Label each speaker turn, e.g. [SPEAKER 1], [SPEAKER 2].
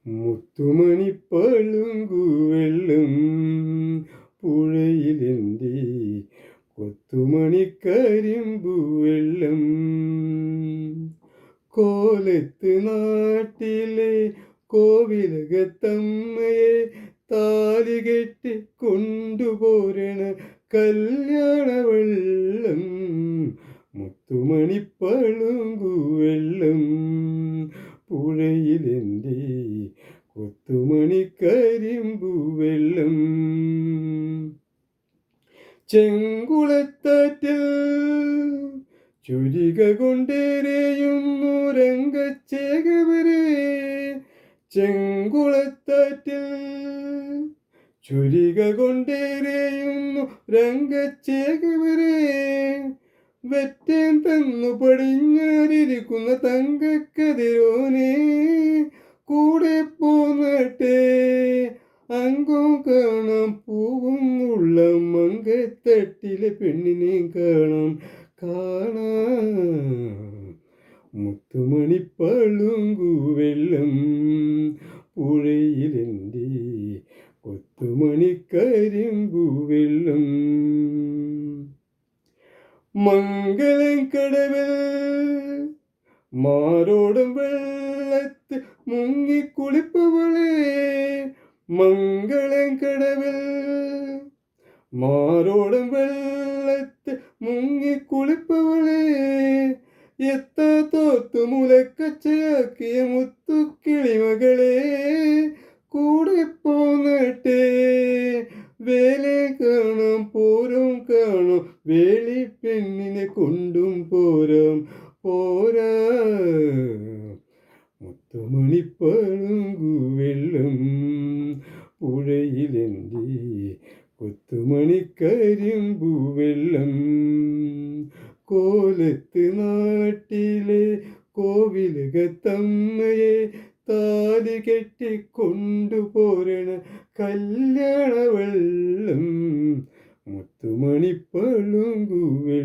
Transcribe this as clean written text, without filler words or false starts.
[SPEAKER 1] മുത്തുമണി പളുങ്കുവെള്ളം പുഴയിലെന്തി കൊത്തുമണി കരിമ്പുവെള്ളം കോലത്ത് നാട്ടിലെ കോവിലകത്തമ്മയെ താലി കെട്ടി കൊണ്ടുപോരണ കല്യാണ വെള്ളം മുത്തുമണി പളുങ്കുവെള്ളം പുഴയിലെന്തി കൊത്തുമണി കരിമ്പുവെള്ളം ചെങ്കുളത്താറ്റിൽ ചുരിക കൊണ്ടേരെയുന്നു രംഗച്ചേകവരെ ചെങ്കുളത്താറ്റിൽ ചുരിക കൊണ്ടേരെയുന്നു രംഗച്ചേകവരെ വെറ്റേൻ തന്നു പടിഞ്ഞാറിരിക്കുന്ന തങ്കക്കതിരോനെ കൂടെ പോന്നട്ടെ അങ്കം കാണാം പൂവും ഉള്ള മങ്കത്തട്ടിലെ പെണ്ണിനെ കാണാം മുത്തുമണി പളുങ്കുവെള്ളം പുഴയിലെന്തി കൊത്തുമണി കരിമ്പുവെള്ളം മംഗലം കടവിൽ മാരോടും വെള്ളത്ത് മുങ്ങിക്കുളിപ്പവളെ മംഗളം കടവിൽ മാരോടും വെള്ളത്ത് മുങ്ങിക്കുളിപ്പവളെ എത്ത തോത്തു മുലക്കച്ചയാക്കിയ മുത്തുക്കിളിമകളെ കൂടെ പോന്നട്ടെ വേലെ കാണാം പോരും കാണാം വേളി പെണ്ണിനെ കൊണ്ടും പോരാം മുത്തുമണി പളുങ്കുവെള്ളം പുഴയിലെന്തി കൊത്തുമണി കരിമ്പുവെള്ളം കോലത്ത് നാട്ടിലെ കോവിലകത്തമ്മയെ താലി കെട്ടി കൊണ്ടുപോരണ കല്യാണ വെള്ളം മുത്തുമണി പളുങ്കുവെള്ളം